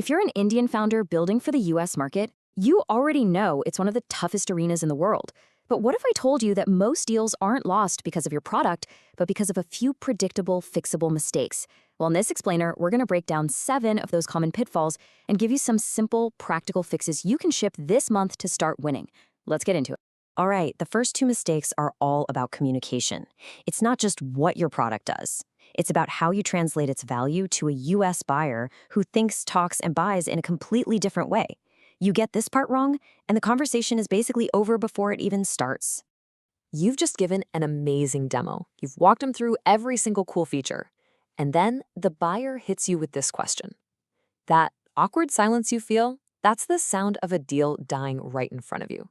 If you're an Indian founder building for the US market, you already know it's one of the toughest arenas in the world. But what if I told you that most deals aren't lost because of your product, but because of a few predictable, fixable mistakes? Well, in this explainer, we're going to break down 7 of those common pitfalls and give you some simple, practical fixes you can ship this month to start winning. Let's get into it. All right, the first 2 mistakes are all about communication. It's not just what your product does. It's about how you translate its value to a US buyer who thinks, talks, and buys in a completely different way. You get this part wrong, and the conversation is basically over before it even starts. You've just given an amazing demo. You've walked them through every single cool feature. And then the buyer hits you with this question. That awkward silence you feel, that's the sound of a deal dying right in front of you.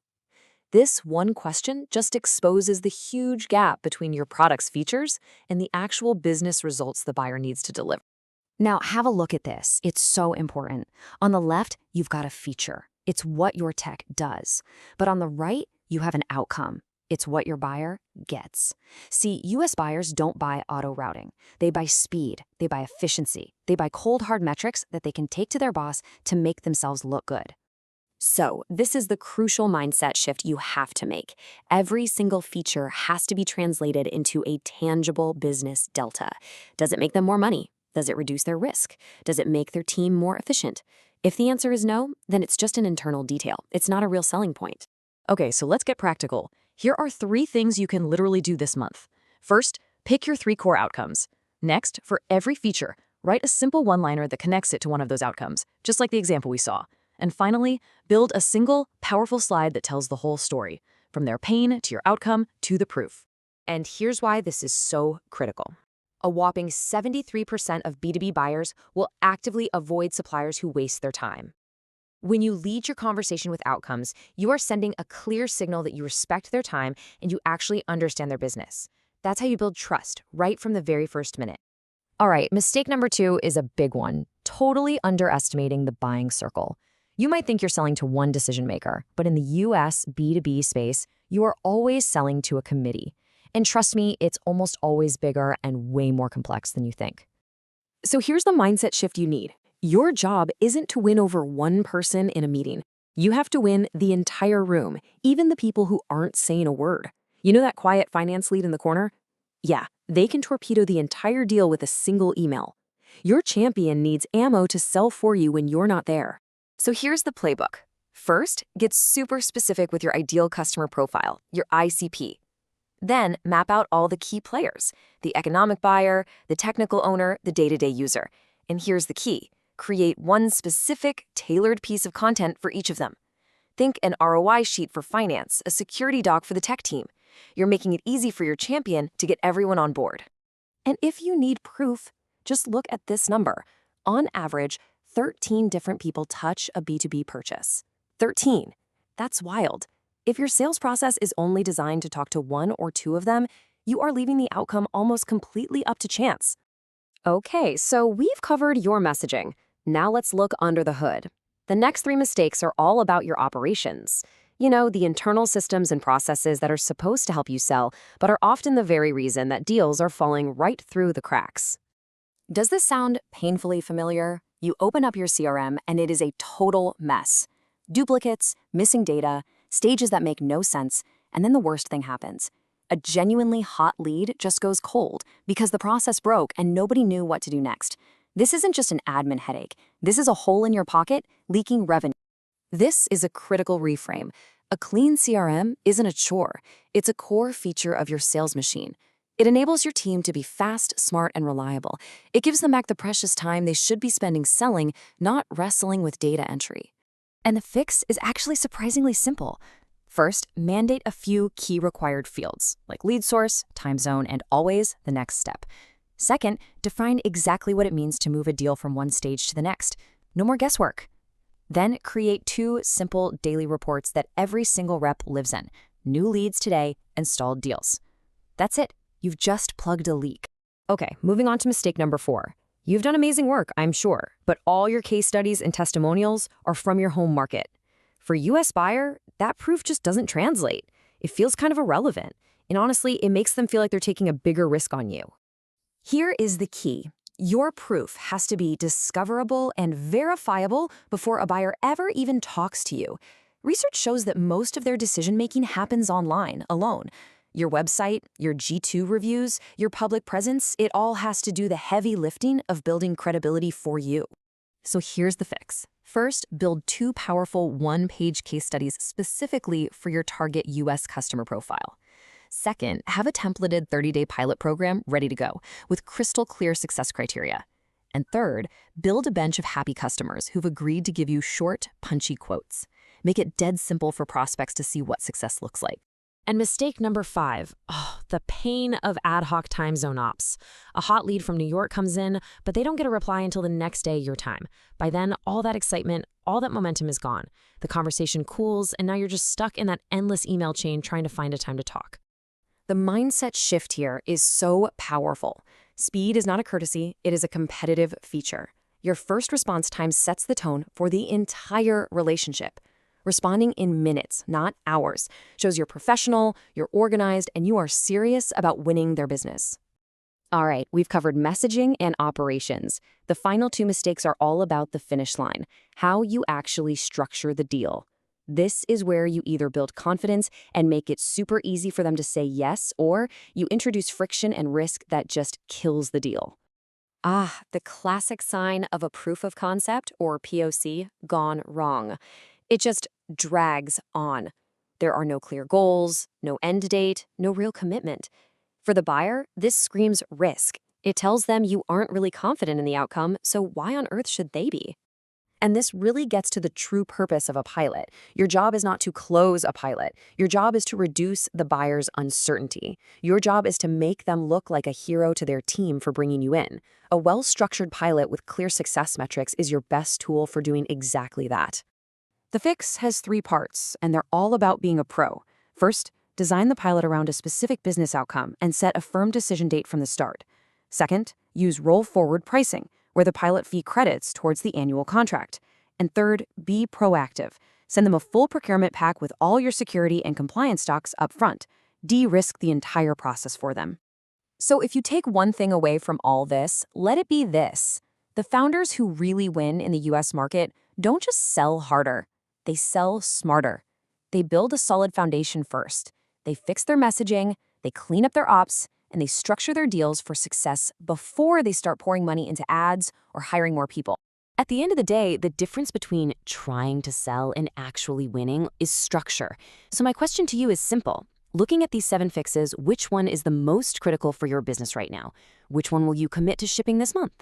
This one question just exposes the huge gap between your product's features and the actual business results the buyer needs to deliver. Now, have a look at this. It's so important. On the left, you've got a feature. It's what your tech does. But on the right, you have an outcome. It's what your buyer gets. See, US buyers don't buy auto routing. They buy speed. They buy efficiency. They buy cold, hard metrics that they can take to their boss to make themselves look good. So, this is the crucial mindset shift you have to make. Every single feature has to be translated into a tangible business delta. Does it make them more money? Does it reduce their risk? Does it make their team more efficient? If the answer is no, then it's just an internal detail. It's not a real selling point. Okay, so let's get practical. Here are 3 things you can literally do this month. First, pick your 3 core outcomes. Next, for every feature, write a simple one-liner that connects it to one of those outcomes, just like the example we saw. And finally, build a single, powerful slide that tells the whole story, from their pain to your outcome to the proof. And here's why this is so critical. A whopping 73% of B2B buyers will actively avoid suppliers who waste their time. When you lead your conversation with outcomes, you are sending a clear signal that you respect their time and you actually understand their business. That's how you build trust right from the very first minute. All right, mistake number 2 is a big one, totally underestimating the buying circle. You might think you're selling to one decision maker, but in the US B2B space, you are always selling to a committee. And trust me, it's almost always bigger and way more complex than you think. So here's the mindset shift you need. Your job isn't to win over one person in a meeting. You have to win the entire room, even the people who aren't saying a word. You know that quiet finance lead in the corner? Yeah, they can torpedo the entire deal with a single email. Your champion needs ammo to sell for you when you're not there. So here's the playbook. First, get super specific with your ideal customer profile, your ICP. Then, map out all the key players, the economic buyer, the technical owner, the day-to-day user. And here's the key. Create one specific, tailored piece of content for each of them. Think an ROI sheet for finance, a security doc for the tech team. You're making it easy for your champion to get everyone on board. And if you need proof, just look at this number. On average, 13 different people touch a B2B purchase. 13. That's wild. If your sales process is only designed to talk to 1 or 2 of them, you are leaving the outcome almost completely up to chance. Okay, so we've covered your messaging. Now let's look under the hood. The next 3 mistakes are all about your operations. You know, the internal systems and processes that are supposed to help you sell, but are often the very reason that deals are falling right through the cracks. Does this sound painfully familiar? You open up your CRM and it is a total mess. Duplicates, missing data, stages that make no sense, and then the worst thing happens. A genuinely hot lead just goes cold because the process broke and nobody knew what to do next. This isn't just an admin headache. This is a hole in your pocket, leaking revenue. This is a critical reframe. A clean CRM isn't a chore. It's a core feature of your sales machine. It enables your team to be fast, smart, and reliable. It gives them back the precious time they should be spending selling, not wrestling with data entry. And the fix is actually surprisingly simple. First, mandate a few key required fields, like lead source, time zone, and always the next step. Second, define exactly what it means to move a deal from one stage to the next. No more guesswork. Then create 2 simple daily reports that every single rep lives in. New leads today, installed deals. That's it. You've just plugged a leak. Okay, moving on to mistake number 4. You've done amazing work, I'm sure, but all your case studies and testimonials are from your home market. For US buyer, that proof just doesn't translate. It feels kind of irrelevant. And honestly, it makes them feel like they're taking a bigger risk on you. Here is the key. Your proof has to be discoverable and verifiable before a buyer ever even talks to you. Research shows that most of their decision-making happens online, alone. Your website, your G2 reviews, your public presence, it all has to do the heavy lifting of building credibility for you. So here's the fix. First, build 2 powerful one-page case studies specifically for your target US customer profile. Second, have a templated 30-day pilot program ready to go with crystal clear success criteria. And third, build a bench of happy customers who've agreed to give you short, punchy quotes. Make it dead simple for prospects to see what success looks like. And mistake number 5, the pain of ad hoc time zone ops. A hot lead from New York comes in, but they don't get a reply until the next day your time. By then, all that excitement, all that momentum is gone. The conversation cools, and now you're just stuck in that endless email chain trying to find a time to talk. The mindset shift here is so powerful. Speed is not a courtesy, it is a competitive feature. Your first response time sets the tone for the entire relationship. Responding in minutes, not hours, shows you're professional, you're organized, and you are serious about winning their business. All right, we've covered messaging and operations. The final 2 mistakes are all about the finish line, how you actually structure the deal. This is where you either build confidence and make it super easy for them to say yes, or you introduce friction and risk that just kills the deal. The classic sign of a proof of concept, or POC, gone wrong. It just drags on. There are no clear goals, no end date, no real commitment. For the buyer, this screams risk. It tells them you aren't really confident in the outcome, so why on earth should they be? And this really gets to the true purpose of a pilot. Your job is not to close a pilot. Your job is to reduce the buyer's uncertainty. Your job is to make them look like a hero to their team for bringing you in. A well-structured pilot with clear success metrics is your best tool for doing exactly that. The fix has 3 parts, and they're all about being a pro. First, design the pilot around a specific business outcome and set a firm decision date from the start. Second, use roll-forward pricing, where the pilot fee credits towards the annual contract. And third, be proactive. Send them a full procurement pack with all your security and compliance docs up front. De-risk the entire process for them. So if you take one thing away from all this, let it be this. The founders who really win in the US market don't just sell harder. They sell smarter. They build a solid foundation first. They fix their messaging, they clean up their ops, and they structure their deals for success before they start pouring money into ads or hiring more people. At the end of the day, the difference between trying to sell and actually winning is structure. So my question to you is simple. Looking at these 7 fixes, which one is the most critical for your business right now? Which one will you commit to shipping this month?